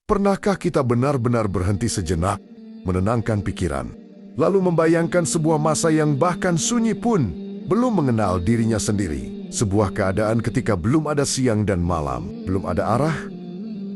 Pernahkah kita benar-benar berhenti sejenak, menenangkan pikiran, lalu membayangkan sebuah masa yang bahkan sunyi pun belum mengenal dirinya sendiri? Sebuah keadaan ketika belum ada siang dan malam, belum ada arah,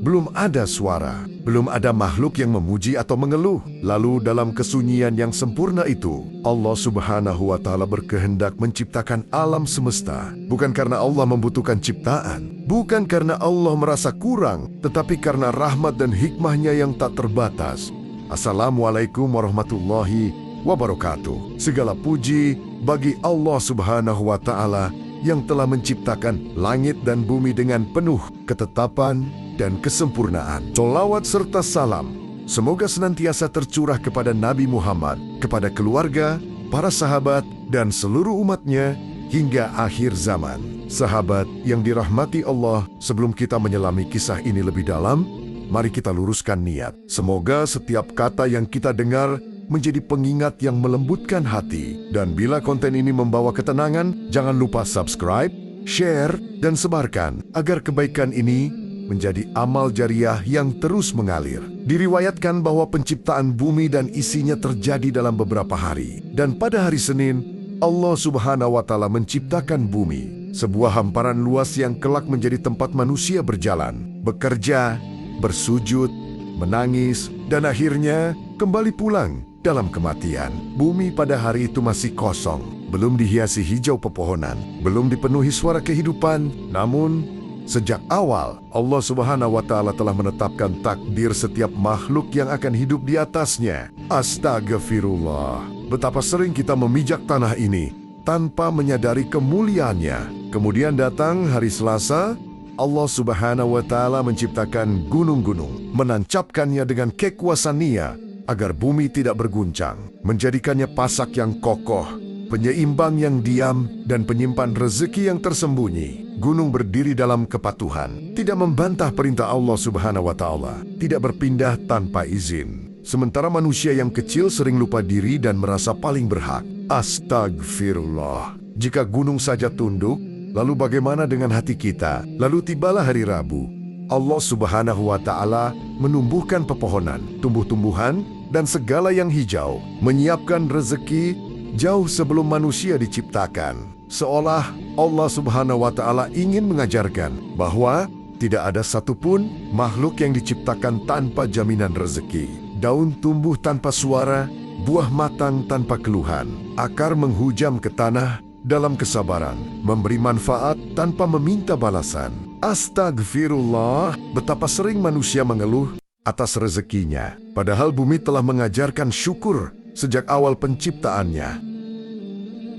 belum ada suara, belum ada makhluk yang memuji atau mengeluh. Lalu dalam kesunyian yang sempurna itu, Allah Subhanahu wa Ta'ala berkehendak menciptakan alam semesta. Bukan karena Allah membutuhkan ciptaan, bukan karena Allah merasa kurang, tetapi karena rahmat dan hikmahnya yang tak terbatas. Assalamualaikum warahmatullahi wabarakatuh. Segala puji bagi Allah Subhanahu wa Ta'ala yang telah menciptakan langit dan bumi dengan penuh ketetapan dan kesempurnaan. Sholawat serta salam semoga senantiasa tercurah kepada Nabi Muhammad, kepada keluarga, para sahabat, dan seluruh umatnya hingga akhir zaman. Sahabat yang dirahmati Allah, sebelum kita menyelami kisah ini lebih dalam, mari kita luruskan niat. Semoga setiap kata yang kita dengar menjadi pengingat yang melembutkan hati. Dan bila konten ini membawa ketenangan, jangan lupa subscribe, share, dan sebarkan agar kebaikan ini menjadi amal jariah yang terus mengalir. Diriwayatkan bahwa penciptaan bumi dan isinya terjadi dalam beberapa hari. Dan pada hari Senin, Allah Subhanahu wa Ta'ala menciptakan bumi, sebuah hamparan luas yang kelak menjadi tempat manusia berjalan, bekerja, bersujud, menangis, dan akhirnya kembali pulang dalam kematian. Bumi pada hari itu masih kosong, belum dihiasi hijau pepohonan, belum dipenuhi suara kehidupan. Namun sejak awal, Allah Subhanahu wa Ta'ala telah menetapkan takdir setiap makhluk yang akan hidup di atasnya. Astagfirullah. Betapa sering kita memijak tanah ini tanpa menyadari kemuliaannya. Kemudian datang hari Selasa, Allah Subhanahu wa Ta'ala menciptakan gunung-gunung, menancapkannya dengan kekuasaannya agar bumi tidak berguncang, menjadikannya pasak yang kokoh, penyeimbang yang diam, dan penyimpan rezeki yang tersembunyi. Gunung berdiri dalam kepatuhan, tidak membantah perintah Allah Subhanahu wa Ta'ala, tidak berpindah tanpa izin. Sementara manusia yang kecil sering lupa diri dan merasa paling berhak. Astagfirullah. Jika gunung saja tunduk, lalu bagaimana dengan hati kita? Lalu tibalah hari Rabu. Allah Subhanahu wa Ta'ala menumbuhkan pepohonan, tumbuh-tumbuhan, dan segala yang hijau, menyiapkan rezeki jauh sebelum manusia diciptakan. Seolah Allah Subhanahu wa Ta'ala ingin mengajarkan bahwa tidak ada satupun makhluk yang diciptakan tanpa jaminan rezeki. Daun tumbuh tanpa suara, buah matang tanpa keluhan, akar menghujam ke tanah dalam kesabaran, memberi manfaat tanpa meminta balasan. Astagfirullah, betapa sering manusia mengeluh atas rezekinya, padahal bumi telah mengajarkan syukur sejak awal penciptaannya.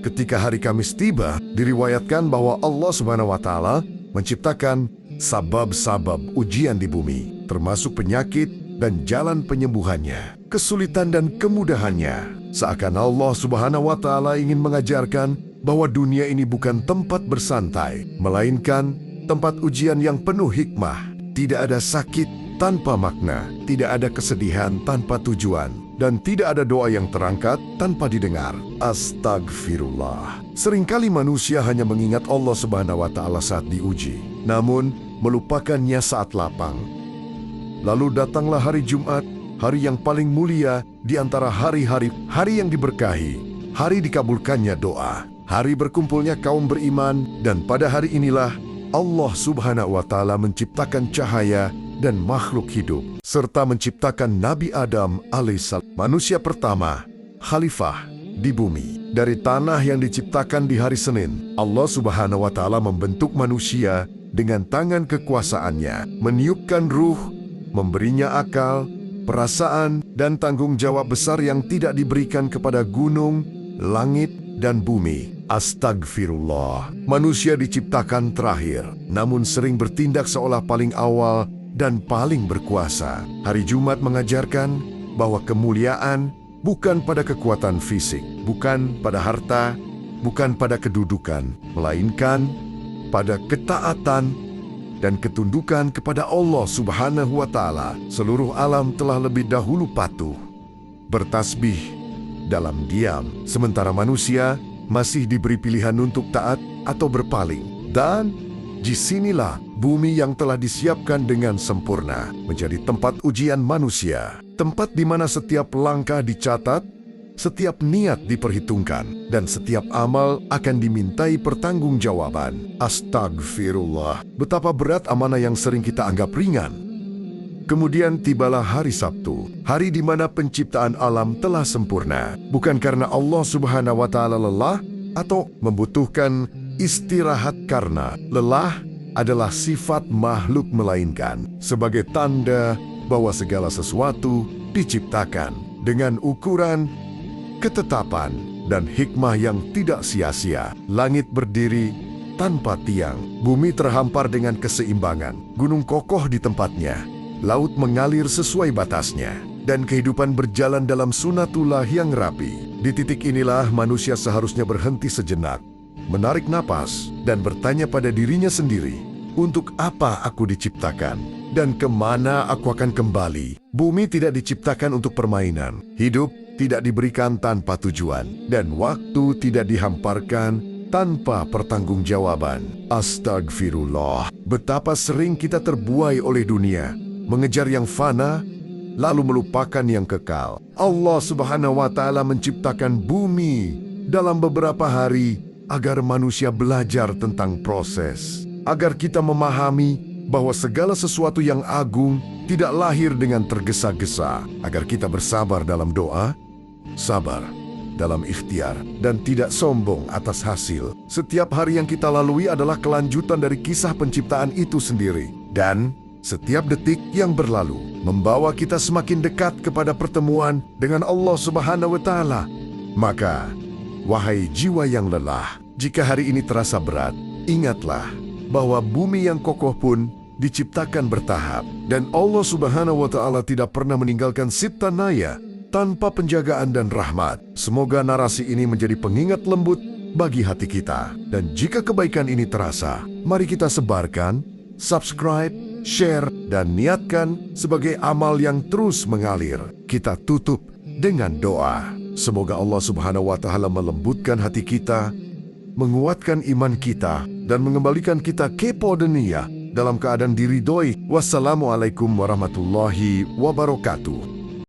Ketika hari Kamis tiba, diriwayatkan bahwa Allah Subhanahu wa Ta'ala menciptakan sabab-sabab ujian di bumi, termasuk penyakit dan jalan penyembuhannya, kesulitan dan kemudahannya. Seakan Allah Subhanahu wa Ta'ala ingin mengajarkan bahwa dunia ini bukan tempat bersantai, melainkan tempat ujian yang penuh hikmah. Tidak ada sakit tanpa makna, tidak ada kesedihan tanpa tujuan, dan tidak ada doa yang terangkat tanpa didengar. Astagfirullah. Seringkali manusia hanya mengingat Allah Subhanahu wa Ta'ala saat diuji, namun melupakannya saat lapang. Lalu datanglah hari Jumat, hari yang paling mulia di antara hari-hari, hari yang diberkahi, hari dikabulkannya doa, hari berkumpulnya kaum beriman, dan pada hari inilah Allah Subhanahu wa Ta'ala menciptakan cahaya dan makhluk hidup, serta menciptakan Nabi Adam alaihissalam, manusia pertama, khalifah di bumi. Dari tanah yang diciptakan di hari Senin, Allah Subhanahu wa Ta'ala membentuk manusia dengan tangan kekuasaannya, meniupkan ruh, memberinya akal, perasaan, dan tanggung jawab besar yang tidak diberikan kepada gunung, langit, dan bumi. Astagfirullah. Manusia diciptakan terakhir, namun sering bertindak seolah paling awal dan paling berkuasa. Hari Jumat mengajarkan bahwa kemuliaan bukan pada kekuatan fisik, bukan pada harta, bukan pada kedudukan, melainkan pada ketaatan dan ketundukan kepada Allah Subhanahu wa Ta'ala. Seluruh alam telah lebih dahulu patuh, bertasbih dalam diam, sementara manusia masih diberi pilihan untuk taat atau berpaling. Dan Di sinilah bumi yang telah disiapkan dengan sempurna menjadi tempat ujian manusia. Tempat di mana setiap langkah dicatat, setiap niat diperhitungkan, dan setiap amal akan dimintai pertanggungjawaban. Astagfirullah, betapa berat amanah yang sering kita anggap ringan. Kemudian tibalah hari Sabtu, hari di mana penciptaan alam telah sempurna. Bukan karena Allah Subhanahu wa Ta'ala lelah atau membutuhkan istirahat, karena lelah adalah sifat makhluk, melainkan sebagai tanda bahwa segala sesuatu diciptakan dengan ukuran, ketetapan, dan hikmah yang tidak sia-sia. Langit berdiri tanpa tiang, bumi terhampar dengan keseimbangan, gunung kokoh di tempatnya, laut mengalir sesuai batasnya, dan kehidupan berjalan dalam sunatullah yang rapi. Di titik inilah manusia seharusnya berhenti sejenak, menarik napas, dan bertanya pada dirinya sendiri, untuk apa aku diciptakan? Dan kemana aku akan kembali? Bumi tidak diciptakan untuk permainan, hidup tidak diberikan tanpa tujuan, dan waktu tidak dihamparkan tanpa pertanggungjawaban. Astagfirullah, betapa sering kita terbuai oleh dunia, mengejar yang fana, lalu melupakan yang kekal. Allah Subhanahu wa Ta'ala menciptakan bumi dalam beberapa hari agar manusia belajar tentang proses, agar kita memahami bahwa segala sesuatu yang agung tidak lahir dengan tergesa-gesa, agar kita bersabar dalam doa, sabar dalam ikhtiar, dan tidak sombong atas hasil. Setiap hari yang kita lalui adalah kelanjutan dari kisah penciptaan itu sendiri, dan setiap detik yang berlalu membawa kita semakin dekat kepada pertemuan dengan Allah Subhanahu wa Ta'ala. Maka, wahai jiwa yang lelah, jika hari ini terasa berat, ingatlah bahwa bumi yang kokoh pun diciptakan bertahap, dan Allah Subhanahu wa Ta'ala tidak pernah meninggalkan cipta naya tanpa penjagaan dan rahmat. Semoga narasi ini menjadi pengingat lembut bagi hati kita. Dan jika kebaikan ini terasa, mari kita sebarkan, subscribe, share, dan niatkan sebagai amal yang terus mengalir. Kita tutup dengan doa. Semoga Allah Subhanahu wa Ta'ala melembutkan hati kita, menguatkan iman kita, dan mengembalikan kita ke dunia dalam keadaan diridhoi. Wassalamualaikum warahmatullahi wabarakatuh.